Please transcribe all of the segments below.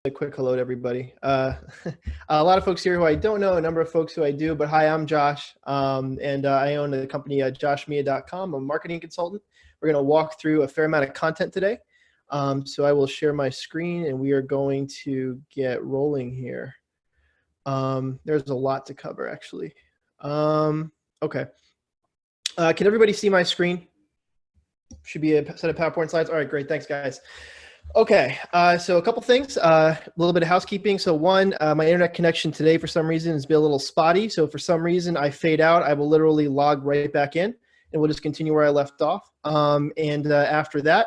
A quick hello to everybody. A lot of folks here who I don't know, a number of folks who I do, but hi, I'm Josh, and I own the company joshmia.com. I'm a marketing consultant. We're going to walk through a fair amount of content today. So I will share my screen and we are going to get rolling here. There's a lot to cover, actually. Okay. Can everybody see my screen? Should be a set of PowerPoint slides. All right, great. Thanks, guys. Okay, so a couple things, a little bit of housekeeping. So one, my internet connection today for some reason has been a little spotty. So for some reason I fade out, I will literally log right back in and we'll just continue where I left off. After that,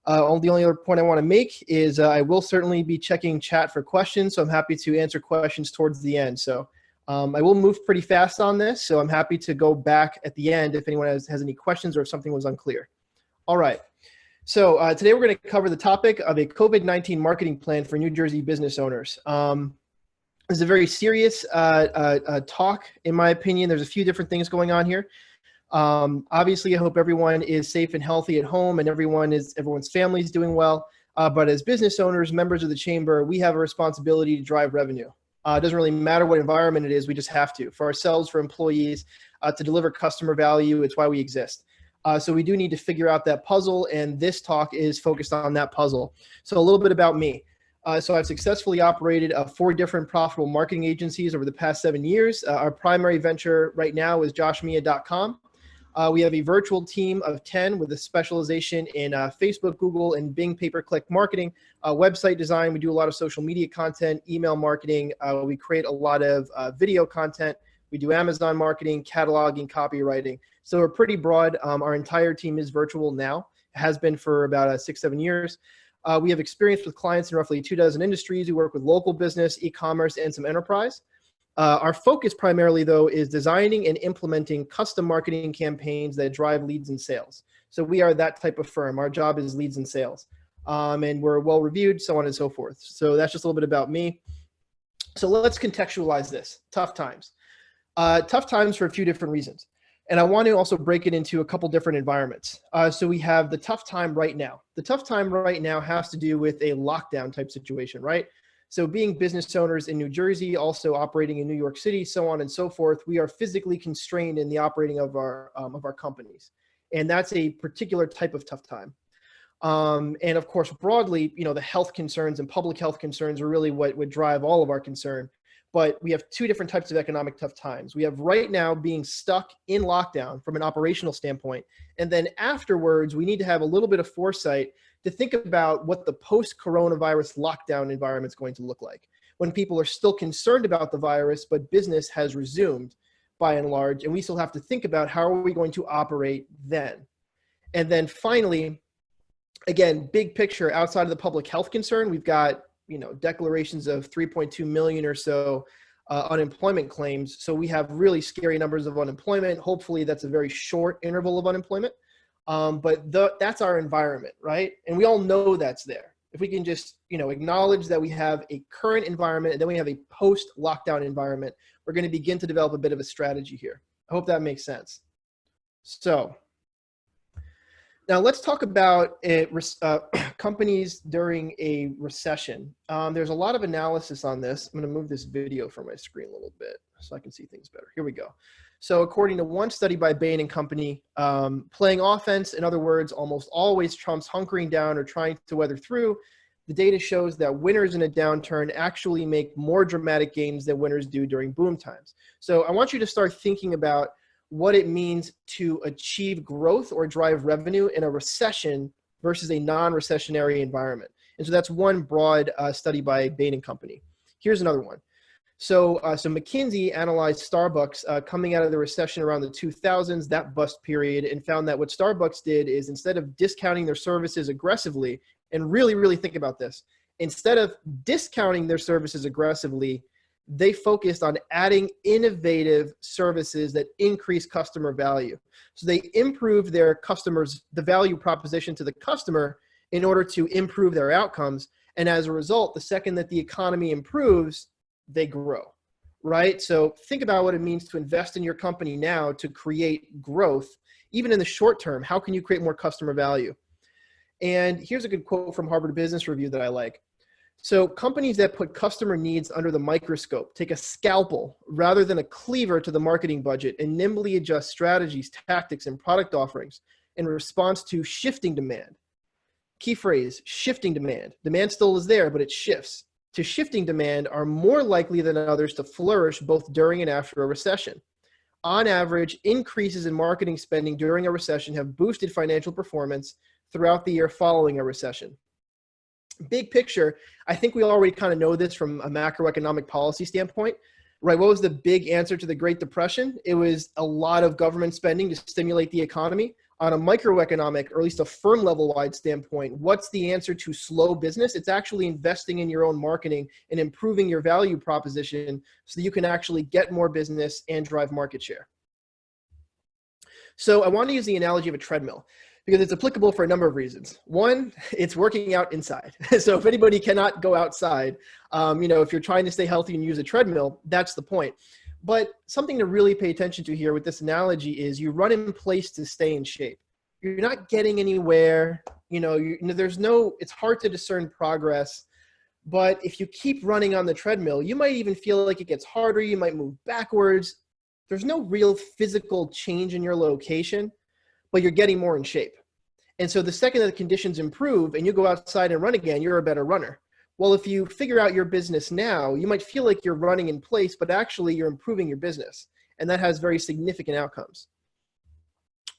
the only other point I want to make is I will certainly be checking chat for questions. So I'm happy to answer questions towards the end. So I will move pretty fast on this. So I'm happy to go back at the end if anyone has any questions or if something was unclear. All right. So today we're going to cover the topic of a COVID-19 marketing plan for New Jersey business owners. This is a very serious talk, in my opinion. There's a few different things going on here. Obviously, I hope everyone is safe and healthy at home and everyone's family is doing well. But as business owners, members of the chamber, we have a responsibility to drive revenue. It doesn't really matter what environment it is. We just have to. For ourselves, for employees, to deliver customer value. It's why we exist. So we do need to figure out that puzzle, and this talk is focused on that puzzle. So a little bit about me. So I've successfully operated 4 different profitable marketing agencies over the past 7 years. Our primary venture right now is joshmia.com. We have a virtual team of 10 with a specialization in Facebook, Google, and Bing pay-per-click marketing, website design. We do a lot of social media content, email marketing. We create a lot of video content. We do Amazon marketing, cataloging, copywriting. So we're pretty broad. Our entire team is virtual now. It has been for about 6-7 years. We have experience with clients in roughly 24 industries. We work with local business, e-commerce, and some enterprise. Our focus primarily, though, is designing and implementing custom marketing campaigns that drive leads and sales. So we are that type of firm. Our job is leads and sales. And we're well reviewed, so on and so forth. So that's just a little bit about me. So let's contextualize this. Tough times. Tough times for a few different reasons. And I want to also break it into a couple different environments. So we have the tough time right now. The tough time right now has to do with a lockdown type situation, right? So being business owners in New Jersey, also operating in New York City, so on and so forth, we are physically constrained in the operating of our companies. And that's a particular type of tough time. And of course, broadly, the health concerns and public health concerns are really what would drive all of our concern. But we have 2 different types of economic tough times. We have right now being stuck in lockdown from an operational standpoint. And then afterwards, we need to have a little bit of foresight to think about what the post-coronavirus lockdown environment is going to look like when people are still concerned about the virus, but business has resumed by and large. And we still have to think about how are we going to operate then. And then finally, again, big picture outside of the public health concern, we've got declarations of 3.2 million or so unemployment claims. So we have really scary numbers of unemployment. Hopefully that's a very short interval of unemployment. But that's our environment, right? And we all know that's there. If we can just, acknowledge that we have a current environment and then we have a post-lockdown environment, we're going to begin to develop a bit of a strategy here. I hope that makes sense. So now let's talk about companies during a recession. There's a lot of analysis on this. I'm going to move this video from my screen a little bit so I can see things better. Here we go. So according to one study by Bain & Company, playing offense, in other words, almost always trumps hunkering down or trying to weather through. The data shows that winners in a downturn actually make more dramatic gains than winners do during boom times. So I want you to start thinking about what it means to achieve growth or drive revenue in a recession versus a non-recessionary environment. And so that's one broad study by Bain & Company. Here's another one. So McKinsey analyzed Starbucks coming out of the recession around the 2000s, that bust period, and found that what Starbucks did is instead of discounting their services aggressively, and really think about this, instead of discounting their services aggressively, they focused on adding innovative services that increase customer value. So they improved their customers, the value proposition to the customer in order to improve their outcomes. And as a result, the second that the economy improves, they grow, right? So think about what it means to invest in your company now to create growth, even in the short term. How can you create more customer value? And here's a good quote from Harvard Business Review that I like. So companies that put customer needs under the microscope take a scalpel rather than a cleaver to the marketing budget and nimbly adjust strategies, tactics, and product offerings in response to shifting demand. Key phrase, shifting demand. Demand still is there, but it shifts. To shifting demand are more likely than others to flourish both during and after a recession. On average, increases in marketing spending during a recession have boosted financial performance throughout the year following a recession. Big picture, I think we already kind of know this from a macroeconomic policy standpoint, right? What was the big answer to the Great Depression? It was a lot of government spending to stimulate the economy. On a microeconomic, or at least a firm level wide standpoint, what's the answer to slow business? It's actually investing in your own marketing and improving your value proposition so that you can actually get more business and drive market share. So I want to use the analogy of a treadmill because it's applicable for a number of reasons. One, it's working out inside. So if anybody cannot go outside, if you're trying to stay healthy and use a treadmill, that's the point. But something to really pay attention to here with this analogy is you run in place to stay in shape. You're not getting anywhere. It's hard to discern progress. But if you keep running on the treadmill, you might even feel like it gets harder. You might move backwards. There's no real physical change in your location, but you're getting more in shape. And so the second that the conditions improve and you go outside and run again, you're a better runner. Well, if you figure out your business now, you might feel like you're running in place, but actually you're improving your business. And that has very significant outcomes.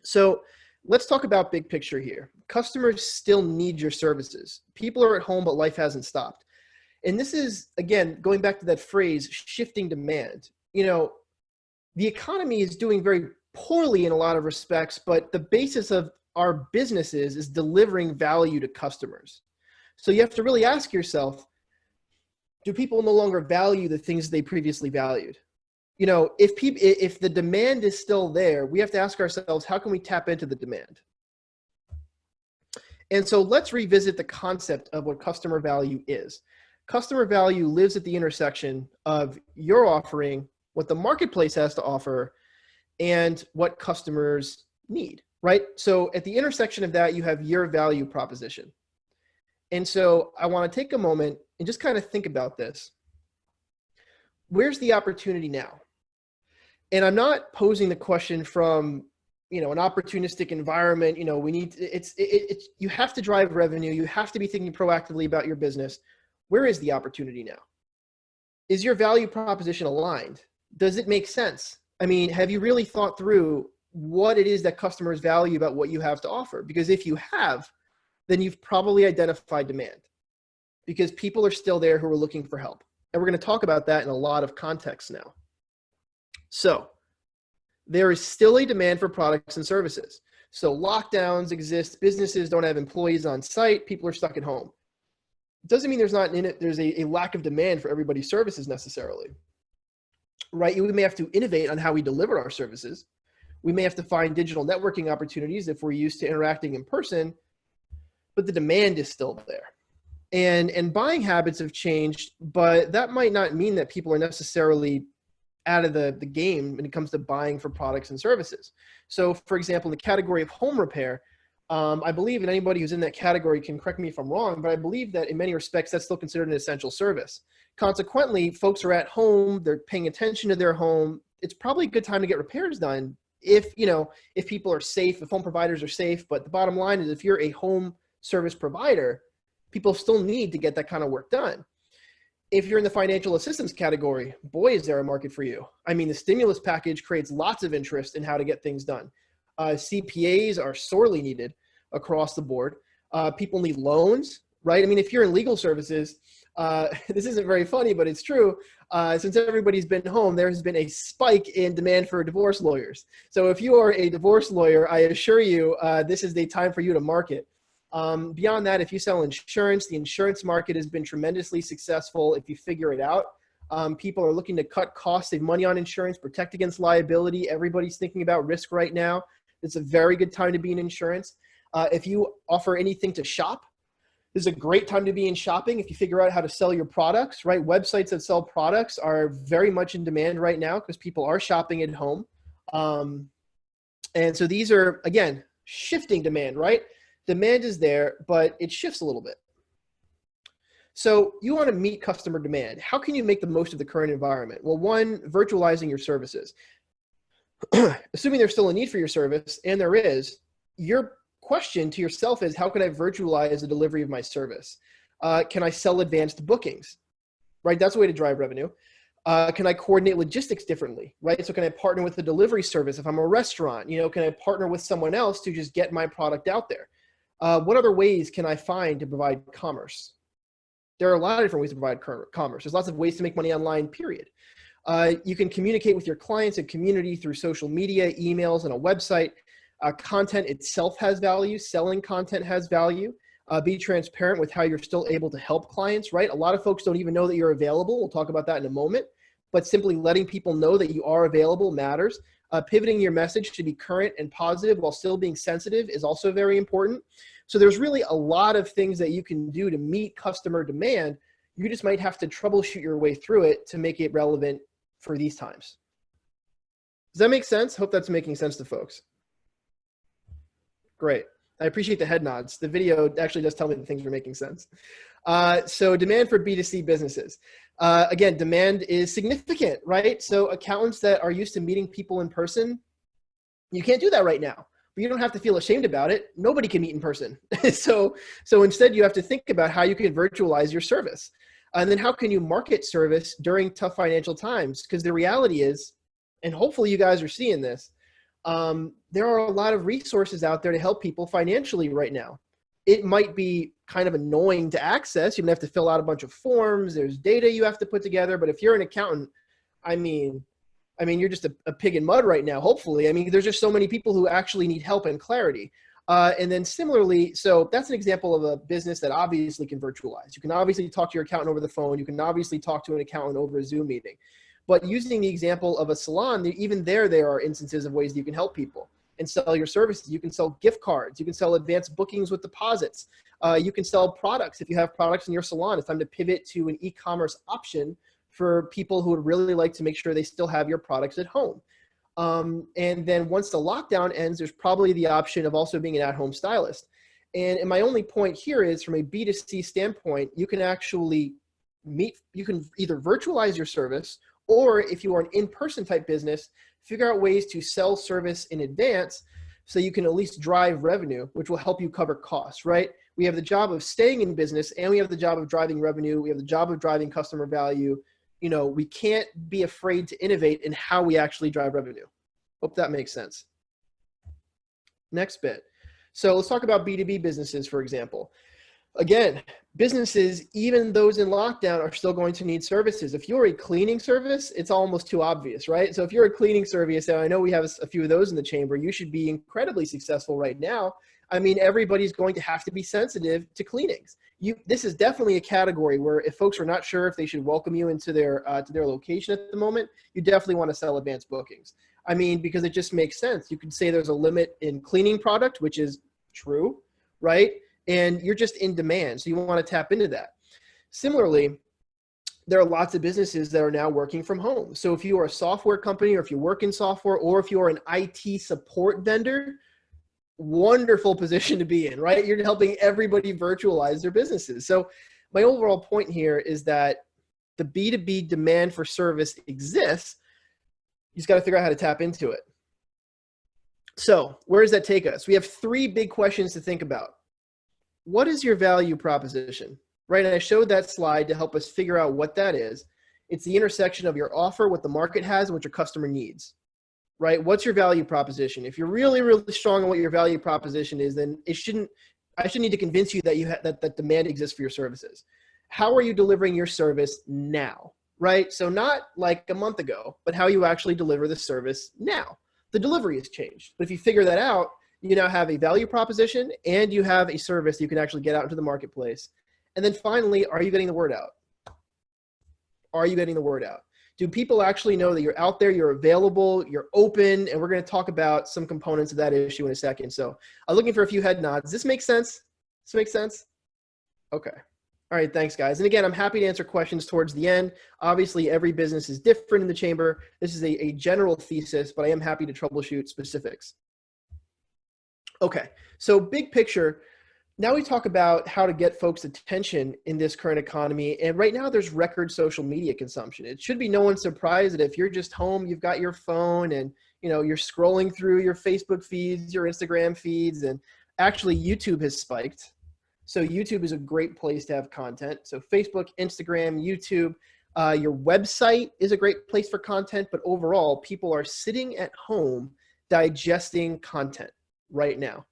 So let's talk about big picture here. Customers still need your services. People are at home, but life hasn't stopped. And this is, again, going back to that phrase, shifting demand. The economy is doing very poorly in a lot of respects, but the basis of our businesses is delivering value to customers. So you have to really ask yourself, do people no longer value the things they previously valued? If the demand is still there, we have to ask ourselves, how can we tap into the demand? And so let's revisit the concept of what customer value is. Customer value lives at the intersection of your offering, what the marketplace has to offer, and what customers need, right? So at the intersection of that, you have your value proposition. And so I want to take a moment and just kind of think about this. Where's the opportunity now? And I'm not posing the question from, an opportunistic environment. You have to drive revenue. You have to be thinking proactively about your business. Where is the opportunity now? Is your value proposition aligned? Does it make sense? I mean, have you really thought through what it is that customers value about what you have to offer? Because if you have, then you've probably identified demand because people are still there who are looking for help. And we're going to talk about that in a lot of contexts now. So there is still a demand for products and services. So lockdowns exist. Businesses don't have employees on site. People are stuck at home. It doesn't mean there's a lack of demand for everybody's services necessarily, right? We may have to innovate on how we deliver our services. We may have to find digital networking opportunities if we're used to interacting in person, but the demand is still there. And buying habits have changed, but that might not mean that people are necessarily out of the game when it comes to buying for products and services. So for example, in the category of home repair, I believe, and anybody who's in that category can correct me if I'm wrong, but I believe that in many respects, that's still considered an essential service. Consequently, folks are at home, they're paying attention to their home. It's probably a good time to get repairs done if people are safe, if home providers are safe. But the bottom line is if you're a home service provider, people still need to get that kind of work done. If you're in the financial assistance category, boy, is there a market for you. I mean, the stimulus package creates lots of interest in how to get things done. CPAs are sorely needed across the board. People need loans, right? I mean, if you're in legal services, this isn't very funny, but it's true. Since everybody's been home, there has been a spike in demand for divorce lawyers. So if you are a divorce lawyer, I assure you, this is the time for you to market. Beyond that, if you sell insurance, the insurance market has been tremendously successful if you figure it out. People are looking to cut costs, save money on insurance, protect against liability. Everybody's thinking about risk right now. It's a very good time to be in insurance. If you offer anything to shop, this is a great time to be in shopping if you figure out how to sell your products, right? Websites that sell products are very much in demand right now because people are shopping at home. And so these are, again, shifting demand, right? Demand is there, but it shifts a little bit. So you want to meet customer demand. How can you make the most of the current environment? Well, one, virtualizing your services. Assuming there's still a need for your service, and there is, your question to yourself is, how can I virtualize the delivery of my service? Can I sell advanced bookings? Right, that's a way to drive revenue. Can I coordinate logistics differently? Right, so can I partner with a delivery service if I'm a restaurant? Can I partner with someone else to just get my product out there? What other ways can I find to provide commerce? There are a lot of different ways to provide commerce. There's lots of ways to make money online, period. You can communicate with your clients and community through social media, emails, and a website. Content itself has value. Selling content has value. Be transparent with how you're still able to help clients, right? A lot of folks don't even know that you're available. We'll talk about that in a moment. But simply letting people know that you are available matters. Pivoting your message to be current and positive while still being sensitive is also very important. So there's really a lot of things that you can do to meet customer demand. You just might have to troubleshoot your way through it to make it relevant for these times. Does that make sense? Hope that's making sense to folks. Great. I appreciate the head nods. The video actually does tell me that things are making sense. So demand for B2c businesses. Again, demand is significant, right? So accountants that are used to meeting people in person, you can't do that right now. But you don't have to feel ashamed about it. Nobody can meet in person. So instead, you have to think about how you can virtualize your service. And then how can you market service during tough financial times? Because the reality is, and hopefully you guys are seeing this, there are a lot of resources out there to help people financially right now. It might be kind of annoying to access. You're gonna have to fill out a bunch of forms. There's data you have to put together. But if you're an accountant, I mean, you're just a pig in mud right now, hopefully. There's just so many people who actually need help and clarity. And then similarly, so that's an example of a business that obviously can virtualize. You can obviously talk to your accountant over the phone. You can obviously talk to an accountant over a Zoom meeting. But using the example of a salon, even there are instances of ways that you can help people and sell your services. You can sell gift cards. You can sell advanced bookings with deposits. You can sell products. If you have products in your salon, it's time to pivot to an e-commerce option for people who would really like to make sure they still have your products at home. And then once the lockdown ends, there's probably the option of also being an at-home stylist. And my only point here is, from a B2C standpoint, you can actually you can either virtualize your service, or if you are an in-person type business, figure out ways to sell service in advance so you can at least drive revenue, which will help you cover costs, right? We have the job of staying in business, and we have the job of driving revenue. We have the job of driving customer value. We can't be afraid to innovate in how we actually drive revenue. Hope that makes sense. Next bit. So let's talk about B2b businesses, for example. Again, businesses, even those in lockdown, are still going to need services. If you're a cleaning service, it's almost too obvious, right? So if you're a cleaning service, and I know we have a few of those in the chamber, you should be incredibly successful right now. Everybody's going to have to be sensitive to cleanings. This is definitely a category where if folks are not sure if they should welcome you into their location at the moment, you definitely want to sell advanced bookings. Because it just makes sense. You could say there's a limit in cleaning product, which is true, right? And you're just in demand, so you want to tap into that. Similarly, there are lots of businesses that are now working from home. So if you are a software company, or if you work in software, or if you're an IT support vendor, wonderful position to be in, right? You're helping everybody virtualize their businesses. So my overall point here is that the B2B demand for service exists. You just got to figure out how to tap into it. So where does that take us? We have three big questions to think about. What is your value proposition, right? And I showed that slide to help us figure out what that is. It's the intersection of your offer, what the market has, and what your customer needs, right? What's your value proposition? If you're really, really strong on what your value proposition is, then I shouldn't need to convince you that that demand exists for your services. How are you delivering your service now, right? So not like a month ago, but how you actually deliver the service now. The delivery has changed. But if you figure that out, you now have a value proposition and you have a service you can actually get out into the marketplace. And then finally, are you getting the word out? Are you getting the word out? Do people actually know that you're out there, you're available, you're open? And we're going to talk about some components of that issue in a second. So I'm looking for a few head nods. Does this make sense? Does this make sense? Okay. All right, thanks guys. And again, I'm happy to answer questions towards the end. Obviously, every business is different in the chamber. This is a general thesis, but I am happy to troubleshoot specifics. Okay, so big picture, Now we talk about how to get folks' attention in this current economy. And right now there's record social media consumption. It should be no one's surprise that if you're just home, you've got your phone and you're scrolling through your Facebook feeds, your Instagram feeds, and actually YouTube has spiked. So YouTube is a great place to have content. So Facebook, Instagram, YouTube, your website is a great place for content, but overall people are sitting at home digesting content right now.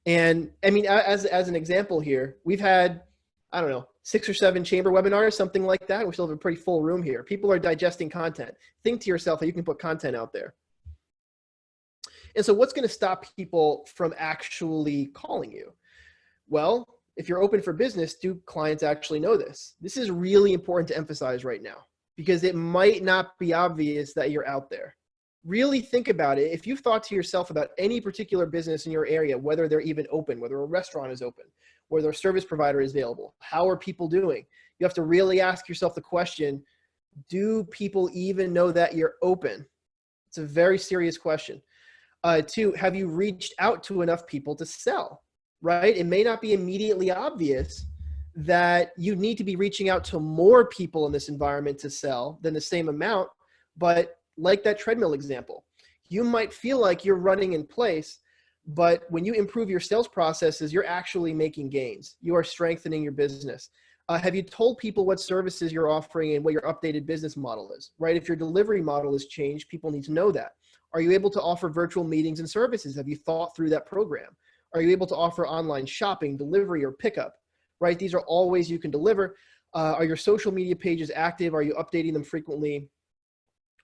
And I mean, as an example here, we've had, I don't know, 6 or 7 chamber webinars, something like that. We still have a pretty full room here. People are digesting content. Think to yourself how you can put content out there. And so what's going to stop people from actually calling you? Well, if you're open for business, do clients actually know this? This is really important to emphasize right now because it might not be obvious that you're out there. Really think about it. If you've thought to yourself about any particular business in your area, whether they're even open, whether a restaurant is open, whether a service provider is available, how are people doing? You have to really ask yourself the question, do people even know that you're open? It's a very serious question. 2, have you reached out to enough people to sell, right? It may not be immediately obvious that you need to be reaching out to more people in this environment to sell than the same amount, but like that treadmill example, you might feel like you're running in place, but when you improve your sales processes, you're actually making gains. You are strengthening your business. Have you told people what services you're offering and what your updated business model is, right? If your delivery model has changed, people need to know that. Are you able to offer virtual meetings and services? Have you thought through that program? Are you able to offer online shopping, delivery, or pickup, right? These are all ways you can deliver. Are your social media pages active? Are you updating them frequently?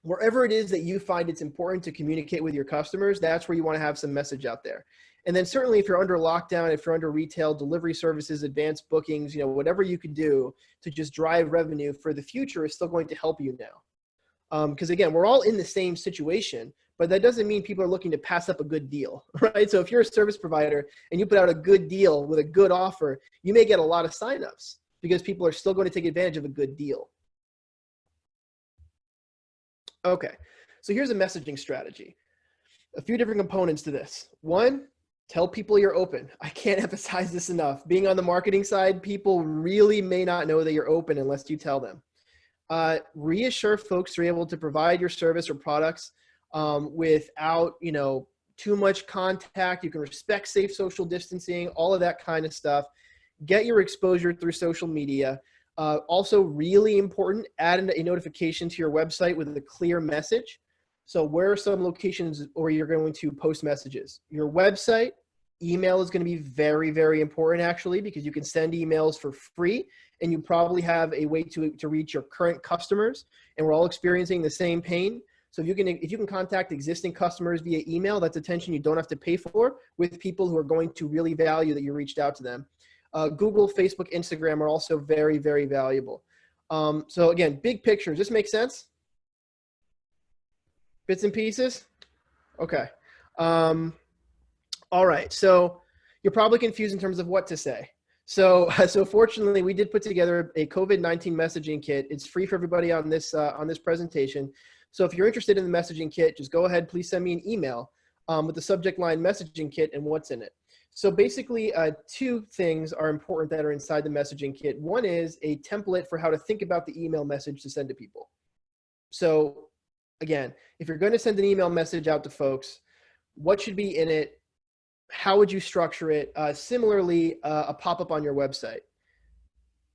Wherever it is that you find it's important to communicate with your customers, that's where you want to have some message out there. And then certainly if you're under lockdown, if you're under retail, delivery services, advanced bookings, whatever you can do to just drive revenue for the future is still going to help you now. Because again, we're all in the same situation, but that doesn't mean people are looking to pass up a good deal, right? So if you're a service provider and you put out a good deal with a good offer, you may get a lot of signups because people are still going to take advantage of a good deal. Okay, so here's a messaging strategy. A few different components to this. 1, tell people you're open. I can't emphasize this enough. Being on the marketing side, people really may not know that you're open unless you tell them. Reassure folks you're able to provide your service or products without, too much contact. You can respect safe social distancing, all of that kind of stuff. Get your exposure through social media. Also really important, add a notification to your website with a clear message. So where are some locations where you're going to post messages? Your website, email is going to be very, very important actually, because you can send emails for free and you probably have a way to reach your current customers, and we're all experiencing the same pain. So if you can contact existing customers via email, that's attention you don't have to pay for with people who are going to really value that you reached out to them. Google, Facebook, Instagram are also very, very valuable. So again, big picture, does this make sense? Bits and pieces? Okay. All right, so you're probably confused in terms of what to say. So fortunately, we did put together a COVID-19 messaging kit. It's free for everybody on this presentation. So if you're interested in the messaging kit, just go ahead, please send me an email with the subject line messaging kit and what's in it. So basically, 2 things are important that are inside the messaging kit. 1 is a template for how to think about the email message to send to people. So again, if you're going to send an email message out to folks, what should be in it? How would you structure it? Similarly, a pop-up on your website.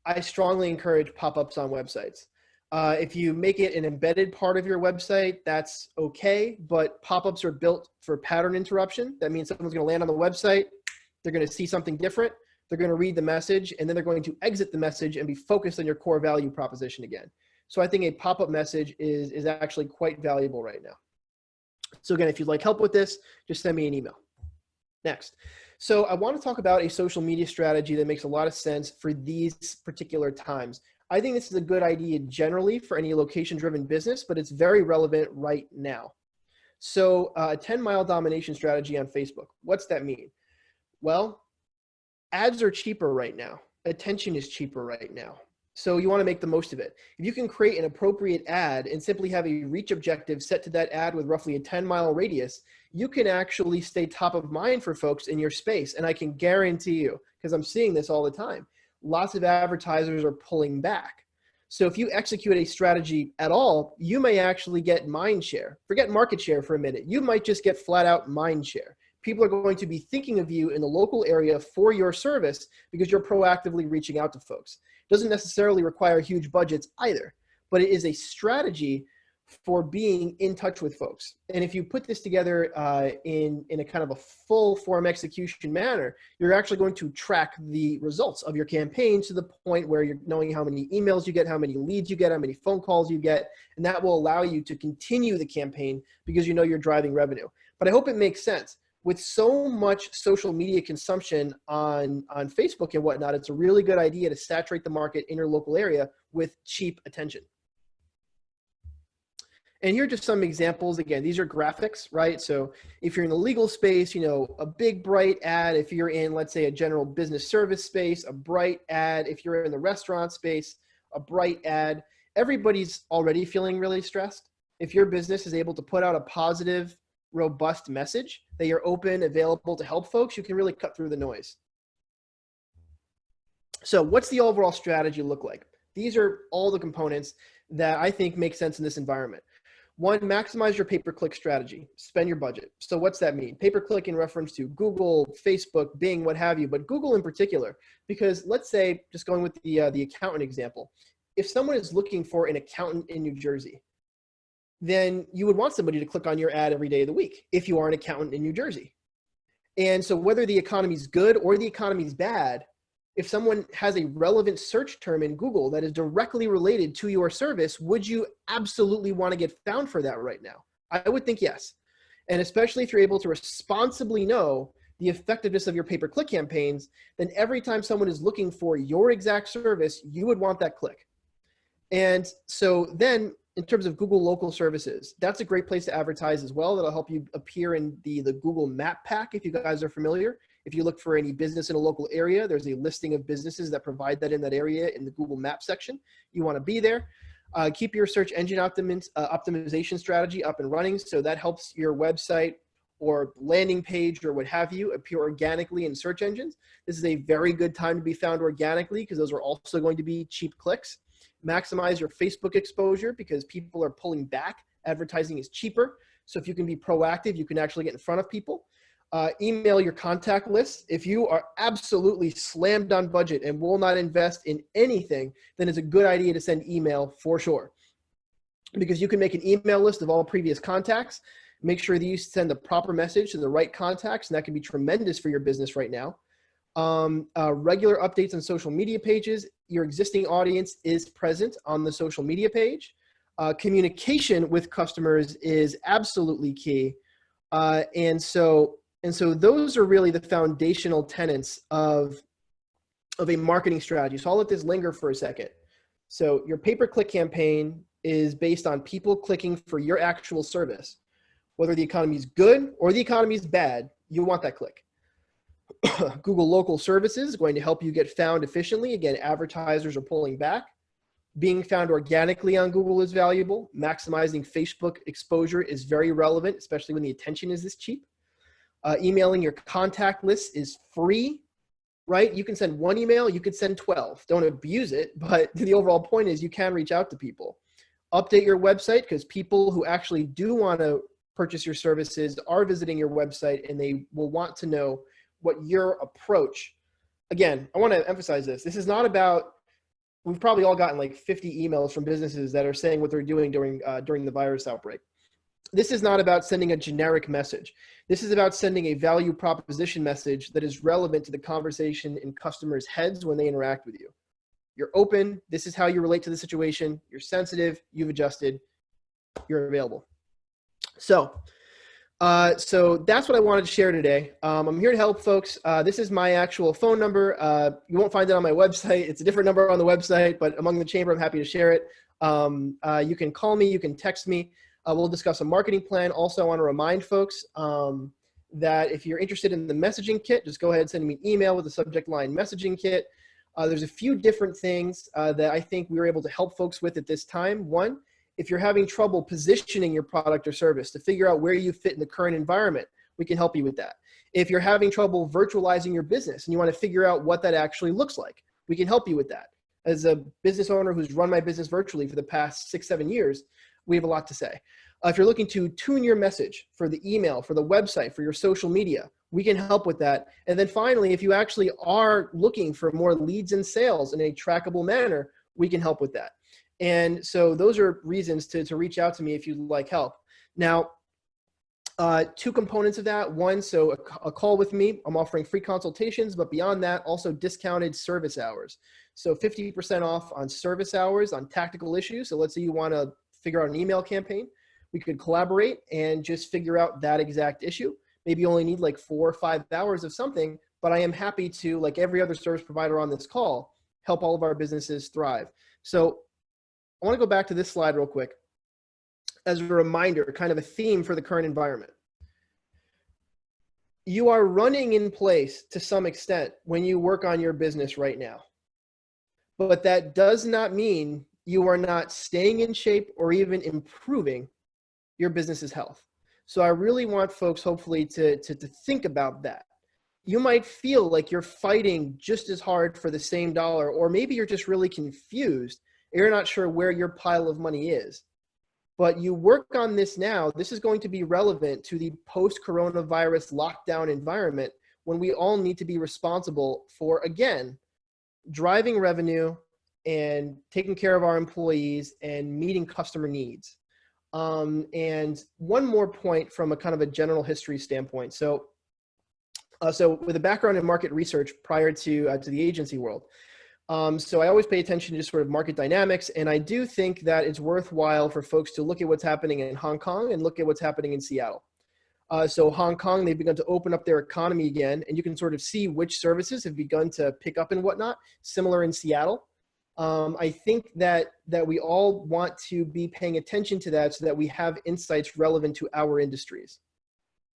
I strongly encourage pop-ups on websites. If you make it an embedded part of your website, that's okay, but pop-ups are built for pattern interruption. That means someone's going to land on the website, they're going to see something different, they're going to read the message, and then they're going to exit the message and be focused on your core value proposition again. So I think a pop-up message is actually quite valuable right now. So again, if you'd like help with this, just send me an email. Next. So I want to talk about a social media strategy that makes a lot of sense for these particular times. I think this is a good idea generally for any location-driven business, but it's very relevant right now. So a 10-mile domination strategy on Facebook. What's that mean? Well, ads are cheaper right now. Attention is cheaper right now. So you want to make the most of it. If you can create an appropriate ad and simply have a reach objective set to that ad with roughly a 10-mile radius, you can actually stay top of mind for folks in your space. And I can guarantee you, because I'm seeing this all the time, lots of advertisers are pulling back. So if you execute a strategy at all, you may actually get mind share. Forget market share for a minute. You might just get flat out mind share. People are going to be thinking of you in the local area for your service because you're proactively reaching out to folks. It doesn't necessarily require huge budgets either, but it is a strategy for being in touch with folks. And if you put this together in a kind of a full form execution manner, you're actually going to track the results of your campaign to the point where you're knowing how many emails you get, how many leads you get, how many phone calls you get, and that will allow you to continue the campaign because you know you're driving revenue. But I hope it makes sense. With so much social media consumption on Facebook and whatnot, it's a really good idea to saturate the market in your local area with cheap attention. And here are just some examples. Again, these are graphics, right? So if you're in the legal space, you know, a big bright ad. If you're in, let's say, a general business service space, a bright ad. If you're in the restaurant space, a bright ad. Everybody's already feeling really stressed. If your business is able to put out a positive, robust message that you're open, available to help folks, you can really cut through the noise. So what's the overall strategy look like? These are all the components that I think make sense in this environment. One, maximize your pay-per-click strategy. Spend your budget. So what's that mean? Pay-per-click in reference to Google, Facebook, Bing, what have you, but Google in particular, because let's say, just going with the accountant example, if someone is looking for an accountant in New Jersey, then you would want somebody to click on your ad every day of the week if you are an accountant in New Jersey. And so whether the economy is good or the economy is bad, if someone has a relevant search term in Google that is directly related to your service, would you absolutely want to get found for that right now? I would think yes. And especially if you're able to responsibly know the effectiveness of your pay-per-click campaigns, then every time someone is looking for your exact service, you would want that click. And so then, in terms of Google local services, that's a great place to advertise as well. That'll help you appear in the Google Map Pack, if you guys are familiar. If you look for any business in a local area, there's a listing of businesses that provide that in that area in the Google Map section. You want to be there. Keep your search engine optimization strategy up and running, so that helps your website or landing page or what have you appear organically in search engines. This is a very good time to be found organically because those are also going to be cheap clicks. Maximize your Facebook exposure because people are pulling back. Advertising is cheaper. So if you can be proactive, you can actually get in front of people. Email your contact list. If you are absolutely slammed on budget and will not invest in anything, then it's a good idea to send email for sure. Because you can make an email list of all previous contacts. Make sure that you send the proper message to the right contacts, and that can be tremendous for your business right now. Regular updates on social media pages. Your existing audience is present on the social media page. Communication with customers is absolutely key. And so those are really the foundational tenets of a marketing strategy. So I'll let this linger for a second. So your pay-per-click campaign is based on people clicking for your actual service. Whether the economy is good or the economy is bad, you want that click. Google local services is going to help you get found efficiently. Again, advertisers are pulling back. Being found organically on Google is valuable. Maximizing Facebook exposure is very relevant, especially when the attention is this cheap. Emailing your contact list is free, right? You can send one email, you could send 12. Don't abuse it, but the overall point is you can reach out to people. Update your website because people who actually do want to purchase your services are visiting your website and they will want to know what your approach. Again, I want to emphasize this. This is not about, we've probably all gotten like 50 emails from businesses that are saying what they're doing during the virus outbreak. This is not about sending a generic message. This is about sending a value proposition message that is relevant to the conversation in customers' heads when they interact with you. You're open. This is how you relate to the situation. You're sensitive. You've adjusted. You're available. So that's what I wanted to share today. I'm here to help folks. This is my actual phone number. You won't find it on my website. It's a different number on the website, but among the chamber, I'm happy to share it. You can call me. You can text me. We'll discuss a marketing plan. Also, I want to remind folks that if you're interested in the messaging kit, just go ahead and send me an email with the subject line messaging kit. There's a few different things that I think we were able to help folks with at this time. One, if you're having trouble positioning your product or service to figure out where you fit in the current environment, we can help you with that. If you're having trouble virtualizing your business and you want to figure out what that actually looks like, we can help you with that. As a business owner who's run my business virtually for the past 6-7 years, we have a lot to say. If you're looking to tune your message for the email, for the website, for your social media, we can help with that. And then finally, if you actually are looking for more leads and sales in a trackable manner, we can help with that. And so those are reasons to reach out to me if you'd like help. Now, two components of that. One, so a call with me. I'm offering free consultations, but beyond that, also discounted service hours. So 50% off on service hours on tactical issues. So let's say you want to figure out an email campaign. We could collaborate and just figure out that exact issue. Maybe you only need like 4 or 5 hours of something, but I am happy to, like every other service provider on this call, help all of our businesses thrive. So I want to go back to this slide real quick as a reminder, kind of a theme for the current environment. You are running in place to some extent when you work on your business right now, but that does not mean you are not staying in shape or even improving your business's health. So I really want folks hopefully to think about that. You might feel like you're fighting just as hard for the same dollar, or maybe you're just really confused. You're not sure where your pile of money is. But you work on this now, this is going to be relevant to the post-coronavirus lockdown environment when we all need to be responsible for, again, driving revenue and taking care of our employees and meeting customer needs. And one more point from a kind of a general history standpoint. So with a background in market research prior to the agency world, so I always pay attention to sort of market dynamics, and I do think that it's worthwhile for folks to look at what's happening in Hong Kong and look at what's happening in Seattle. So Hong Kong, they've begun to open up their economy again, and you can sort of see which services have begun to pick up and whatnot, similar in Seattle. I think that we all want to be paying attention to that so that we have insights relevant to our industries,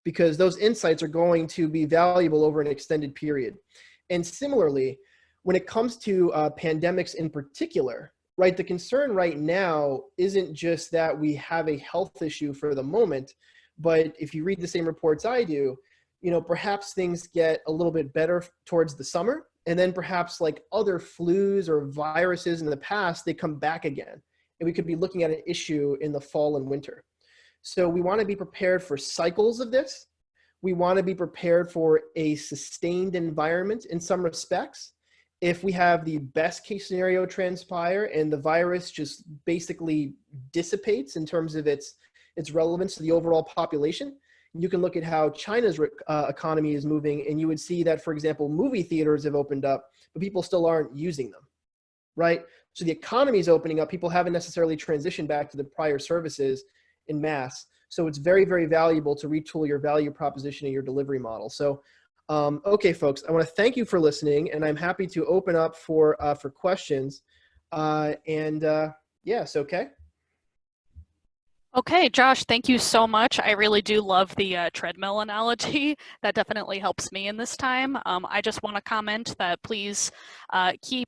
because those insights are going to be valuable over an extended period. And similarly, when it comes to pandemics in particular, right, the concern right now isn't just that we have a health issue for the moment, but if you read the same reports I do, you know, perhaps things get a little bit better towards the summer, and then perhaps like other flus or viruses in the past, they come back again, and we could be looking at an issue in the fall and winter. So we want to be prepared for cycles of this. We want to be prepared for a sustained environment in some respects. If we have the best case scenario transpire and the virus just basically dissipates in terms of its relevance to the overall population, you can look at how China's economy is moving, and you would see that, for example, movie theaters have opened up, but people still aren't using them, right? So the economy is opening up. People haven't necessarily transitioned back to the prior services in mass. So it's very, very valuable to retool your value proposition and your delivery model. So okay, folks, I want to thank you for listening, and I'm happy to open up for questions. Yes, okay. Okay, Josh, thank you so much. I really do love the treadmill analogy. That definitely helps me in this time. I just want to comment that please keep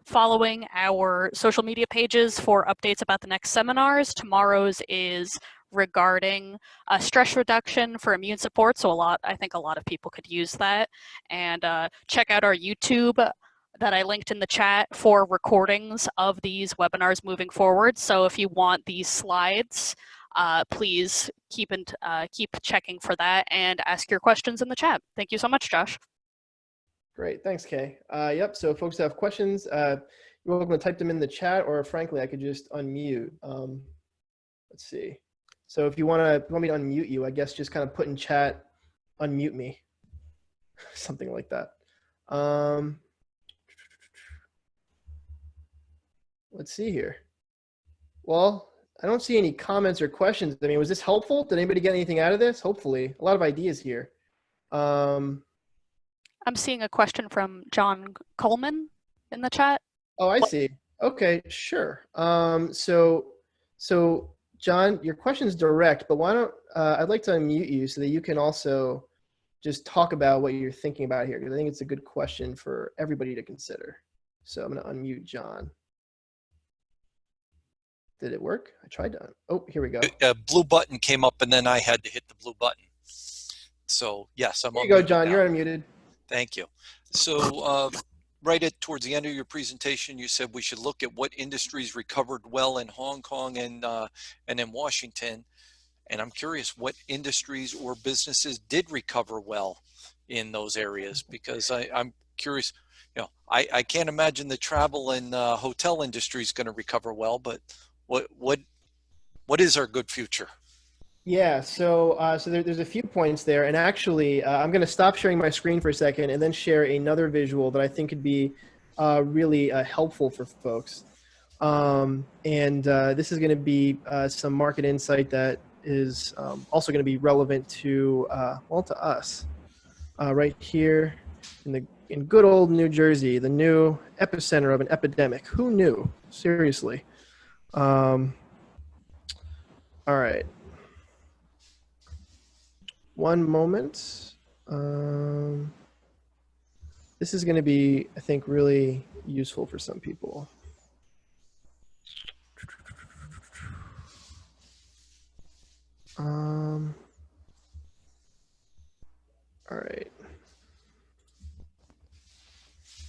following our social media pages for updates about the next seminars. Tomorrow's is regarding stress reduction for immune support. So I think a lot of people could use that. And check out our YouTube that I linked in the chat for recordings of these webinars moving forward. So if you want these slides, please keep checking for that and ask your questions in the chat. Thank you so much, Josh. Great, thanks, Kay. Yep, so if folks have questions, you're welcome to type them in the chat, or frankly, I could just unmute. Let's see. So if you want me to unmute you, I guess just kind of put in chat, unmute me, something like that. Let's see here. Well, I don't see any comments or questions. I mean, was this helpful? Did anybody get anything out of this? Hopefully, a lot of ideas here. I'm seeing a question from John Coleman in the chat. Oh, I see. Okay, sure. So John, your question's direct, but why don't I'd like to unmute you so that you can also just talk about what you're thinking about here, because I think it's a good question for everybody to consider. So I'm going to unmute John. Did it work? I tried to. Oh, here we go. A blue button came up, and then I had to hit the blue button. So yes, I'm Here you go, unmuted John. now. You're unmuted. Thank you. So right towards the end of your presentation, you said we should look at what industries recovered well in Hong Kong and in Washington. And I'm curious what industries or businesses did recover well in those areas, because I'm curious. You know, I can't imagine the travel and hotel industry is going to recover well, but what is our good future? Yeah, so there's a few points there, and actually, I'm going to stop sharing my screen for a second and then share another visual that I think could be really helpful for folks. This is going to be some market insight that is also going to be relevant to to us right here in good old New Jersey, the new epicenter of an epidemic. Who knew? Seriously. All right. One moment. This is going to be, I think, really useful for some people. All right.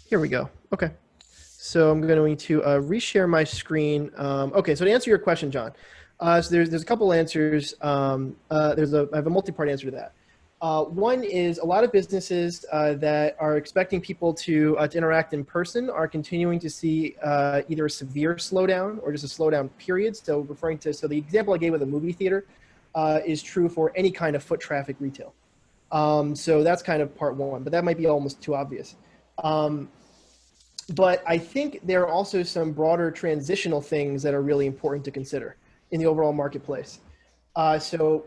Here we go. Okay. So I'm going to reshare my screen. Okay, so to answer your question, John, so there's a couple answers. I have a multi-part answer to that. One is a lot of businesses that are expecting people to interact in person are continuing to see either a severe slowdown or just a slowdown period. So the example I gave with a movie theater is true for any kind of foot traffic retail. So that's kind of part one, but that might be almost too obvious. But I think there are also some broader transitional things that are really important to consider in the overall marketplace. So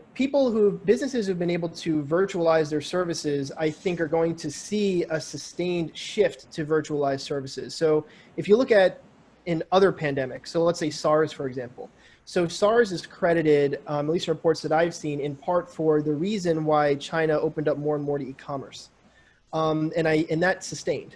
businesses who've been able to virtualize their services, I think are going to see a sustained shift to virtualized services. So if you look at in other pandemics, so let's say SARS, for example. So SARS is credited, at least in reports that I've seen, in part for the reason why China opened up more and more to e-commerce. And that sustained.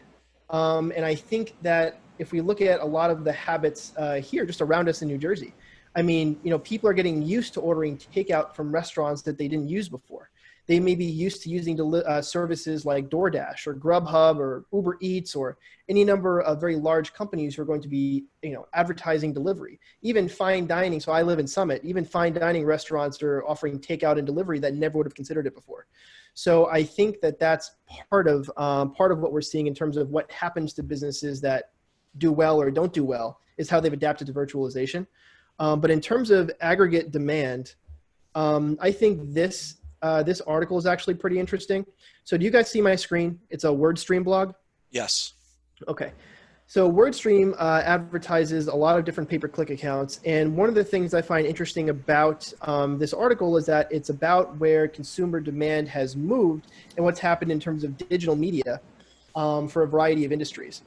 And I think that if we look at a lot of the habits here just around us in New Jersey, I mean, people are getting used to ordering takeout from restaurants that they didn't use before. They may be used to using services like DoorDash or Grubhub or Uber Eats or any number of very large companies who are going to be, advertising delivery. Even fine dining. So I live in Summit. Even fine dining restaurants are offering takeout and delivery that never would have considered it before. So I think that that's part of what we're seeing in terms of what happens to businesses that do well or don't do well is how they've adapted to virtualization. But in terms of aggregate demand, I think this article is actually pretty interesting. So do you guys see my screen? It's a WordStream blog. Yes. Okay. So WordStream advertises a lot of different pay-per-click accounts. And one of the things I find interesting about this article is that it's about where consumer demand has moved and what's happened in terms of digital media for a variety of industries.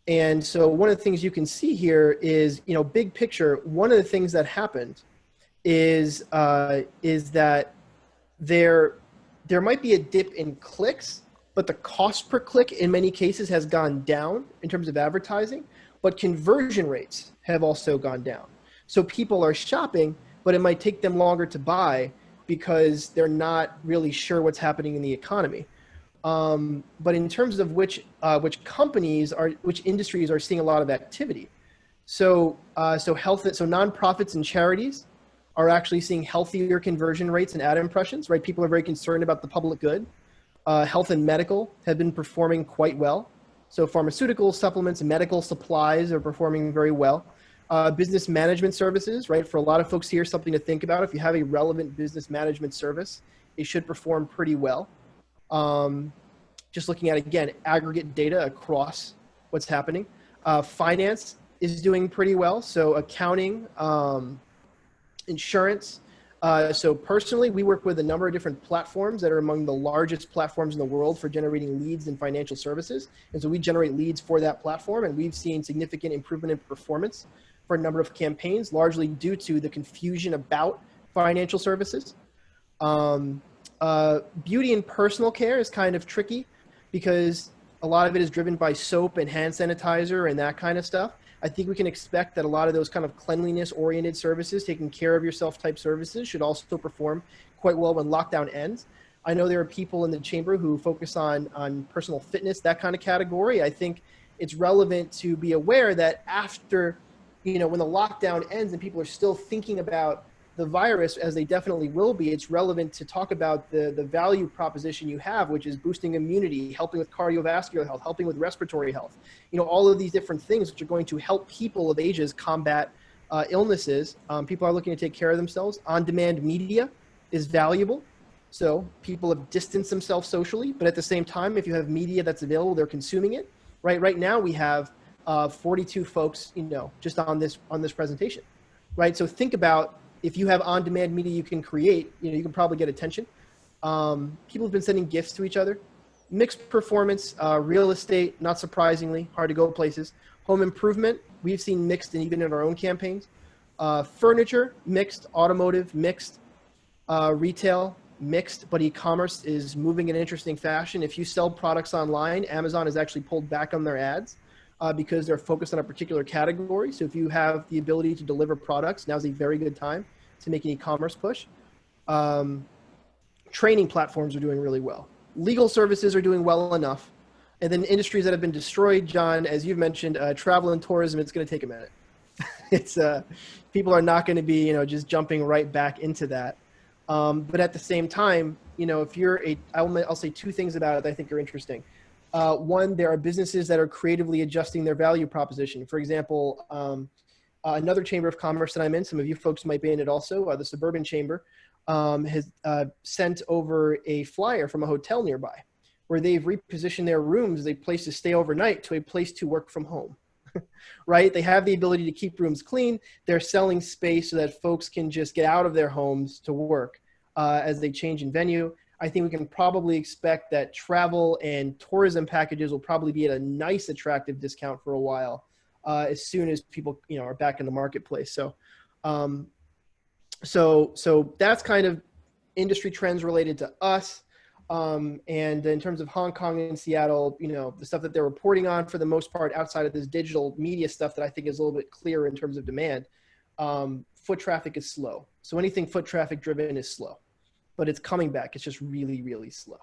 And so one of the things you can see here is, big picture, one of the things that happened is that there might be a dip in clicks, but the cost per click in many cases has gone down in terms of advertising, but conversion rates have also gone down. So people are shopping, but it might take them longer to buy because they're not really sure what's happening in the economy. But in terms of which industries are seeing a lot of activity. So nonprofits and charities are actually seeing healthier conversion rates and ad impressions, right? People are very concerned about the public good. Health and medical have been performing quite well. So pharmaceutical supplements and medical supplies are performing very well. Business management services, right? For a lot of folks here, something to think about. If you have a relevant business management service, it should perform pretty well. Just looking at, again, aggregate data across what's happening. Finance is doing pretty well. So accounting, insurance. So personally, we work with a number of different platforms that are among the largest platforms in the world for generating leads in financial services. And so we generate leads for that platform, and we've seen significant improvement in performance for a number of campaigns, largely due to the confusion about financial services. Beauty and personal care is kind of tricky because A lot of it is driven by soap and hand sanitizer and that kind of stuff. I think we can expect that a lot of those kind of cleanliness-oriented services, taking care of yourself type services, should also perform quite well when lockdown ends. I know there are people in the chamber who focus on personal fitness, that kind of category. I think it's relevant to be aware that after, when the lockdown ends and people are still thinking about the virus, as they definitely will be, it's relevant to talk about the value proposition you have, which is boosting immunity, helping with cardiovascular health, helping with respiratory health, all of these different things which are going to help people of ages combat illnesses. People are looking to take care of themselves. On-demand media is valuable. So people have distanced themselves socially, but at the same time, if you have media that's available, they're consuming it. Right now we have 42 folks, just on this presentation, right? So think about, if you have on-demand media you can create, you can probably get attention. People have been sending gifts to each other. Mixed performance, real estate, not surprisingly, hard to go places. Home improvement, we've seen mixed, and even in our own campaigns. Furniture, mixed. Automotive, mixed. Retail, mixed, but e-commerce is moving in an interesting fashion. If you sell products online, Amazon has actually pulled back on their ads because they're focused on a particular category. So if you have the ability to deliver products, now's a very good time to make an e-commerce push. Training platforms are doing really well. Legal services are doing well enough. And then industries that have been destroyed, John, as you've mentioned, travel and tourism, it's going to take a minute. It's people are not going to be, just jumping right back into that. But at the same time, if you're I'll say two things about it that I think are interesting. One, there are businesses that are creatively adjusting their value proposition. For example, another chamber of commerce that I'm in, some of you folks might be in it also, the Suburban Chamber, has sent over a flyer from a hotel nearby where they've repositioned their rooms as a place to stay overnight to a place to work from home. Right? They have the ability to keep rooms clean. They're selling space so that folks can just get out of their homes to work as they change in venue. I think we can probably expect that travel and tourism packages will probably be at a nice, attractive discount for a while as soon as people, are back in the marketplace. So, so that's kind of industry trends related to us. And in terms of Hong Kong and Seattle, the stuff that they're reporting on, for the most part, outside of this digital media stuff that I think is a little bit clearer in terms of demand, foot traffic is slow. So anything foot traffic driven is slow, but it's coming back. It's just really, really slow.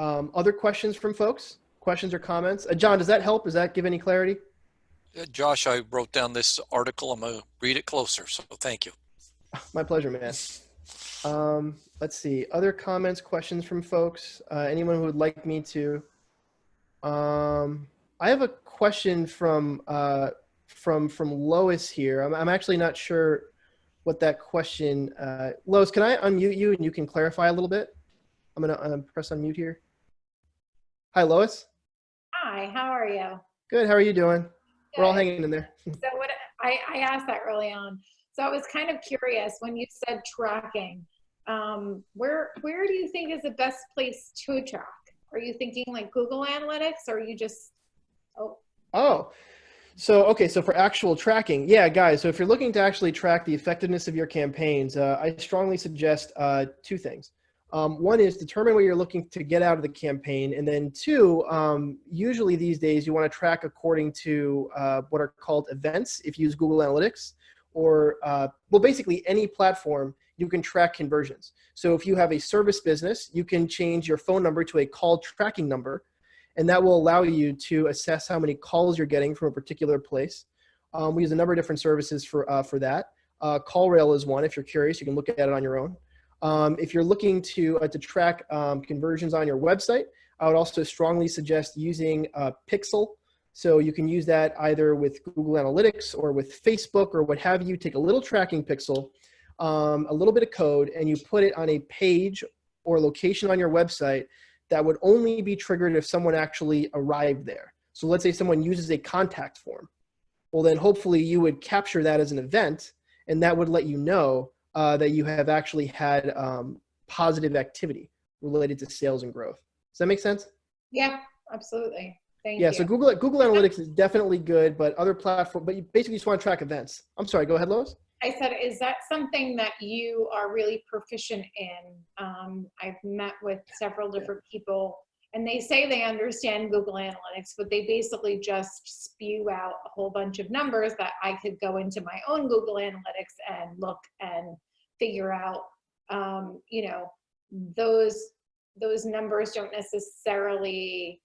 Other questions from folks? Questions or comments? John, does that help? Does that give any clarity? Josh, I wrote down this article. I'm going to read it closer. So thank you. My pleasure, man. Let's see, other comments, questions from folks. Anyone who would like me to? I have a question from Lois here. I'm actually not sure what that question. Lois, can I unmute you and you can clarify a little bit? I'm gonna press unmute here. Hi, Lois. Hi, how are you? Good. How are you doing? Good. We're all hanging in there. So what I asked that early on. So I was kind of curious when you said tracking. Where do you think is the best place to track? Are you thinking like Google Analytics, or are you just So for actual tracking, yeah, guys. So if you're looking to actually track the effectiveness of your campaigns, I strongly suggest two things. One is determine what you're looking to get out of the campaign, and then two, usually these days you want to track according to what are called events. If you use Google Analytics, or well, basically any platform, you can track conversions. So if you have a service business, you can change your phone number to a call tracking number, and that will allow you to assess how many calls you're getting from a particular place. We use a number of different services for that. CallRail is one. If you're curious, you can look at it on your own. If you're looking to track conversions on your website, I would also strongly suggest using Pixel. So you can use that either with Google Analytics or with Facebook or what have you. Take a little tracking pixel, a little bit of code, and you put it on a page or location on your website that would only be triggered if someone actually arrived there. So let's say someone uses a contact form. Well, then hopefully you would capture that as an event, and that would let you know that you have actually had positive activity related to sales and growth. Does that make sense? Yeah, absolutely. Thank you. Yeah, so Google Analytics is definitely good, but other platforms, but you basically just want to track events. I'm sorry, go ahead, Lois. I said, is that something that you are really proficient in? I've met with several different people and they say they understand Google Analytics, but they basically just spew out a whole bunch of numbers that I could go into my own Google Analytics and look and figure out, you know, those numbers don't necessarily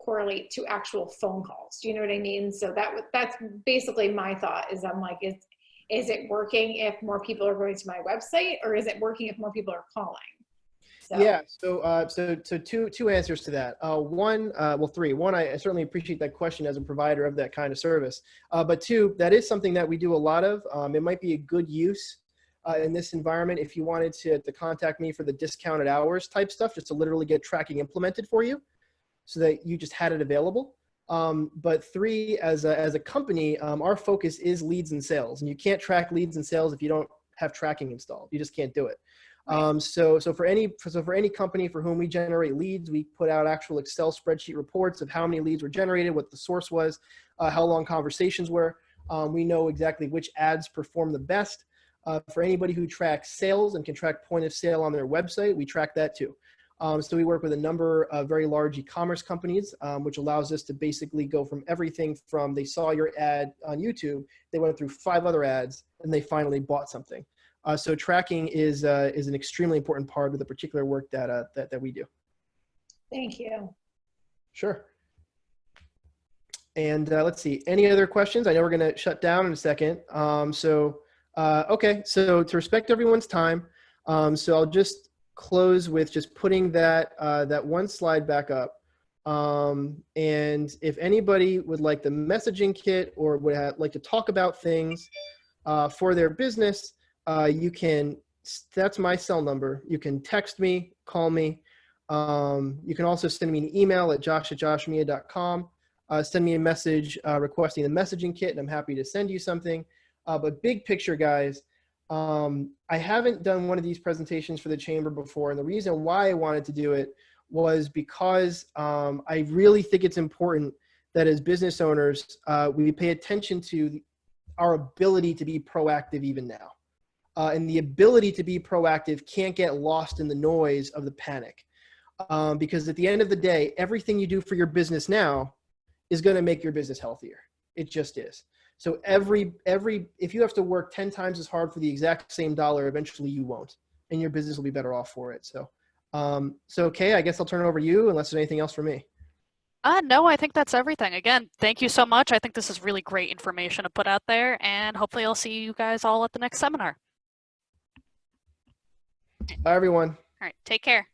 correlate to actual phone calls. Do you know what I mean? So that's basically my thought is I'm like, is it working if more people are going to my website, or is it working if more people are calling? So. Yeah, so two answers to that. Three. One, I certainly appreciate that question as a provider of that kind of service. But two, that is something that we do a lot of. It might be a good use in this environment if you wanted to contact me for the discounted hours type stuff, just to literally get tracking implemented for you so that you just had it available. But three, as a company, our focus is leads and sales, and you can't track leads and sales if you don't have tracking installed. You just can't do it. So for any company for whom we generate leads, we put out actual Excel spreadsheet reports of how many leads were generated, what the source was, how long conversations were. We know exactly which ads perform the best. For anybody who tracks sales and can track point of sale on their website, we track that too. So we work with a number of very large e-commerce companies, which allows us to basically go from everything from they saw your ad on YouTube, they went through 5 other ads, and they finally bought something. So tracking is an extremely important part of the particular work that we do. Thank you. Sure. And let's see, any other questions? I know we're going to shut down in a second. Okay, so to respect everyone's time, so I'll just close with just putting that one slide back up. And if anybody would like the messaging kit or would like to talk about things for their business, you can, that's my cell number. You can text me, call me. You can also send me an email at josh@joshmia.com. Send me a message requesting the messaging kit, and I'm happy to send you something. But big picture, guys, I haven't done one of these presentations for the chamber before. And the reason why I wanted to do it was because I really think it's important that as business owners, we pay attention to our ability to be proactive even now. And the ability to be proactive can't get lost in the noise of the panic. Because at the end of the day, everything you do for your business now is going to make your business healthier. It just is. So if you have to work 10 times as hard for the exact same dollar, eventually you won't, and your business will be better off for it. So, Kay, I guess I'll turn it over to you unless there's anything else for me. No, I think that's everything. Again, thank you so much. I think this is really great information to put out there, and hopefully I'll see you guys all at the next seminar. Bye, everyone. All right, take care.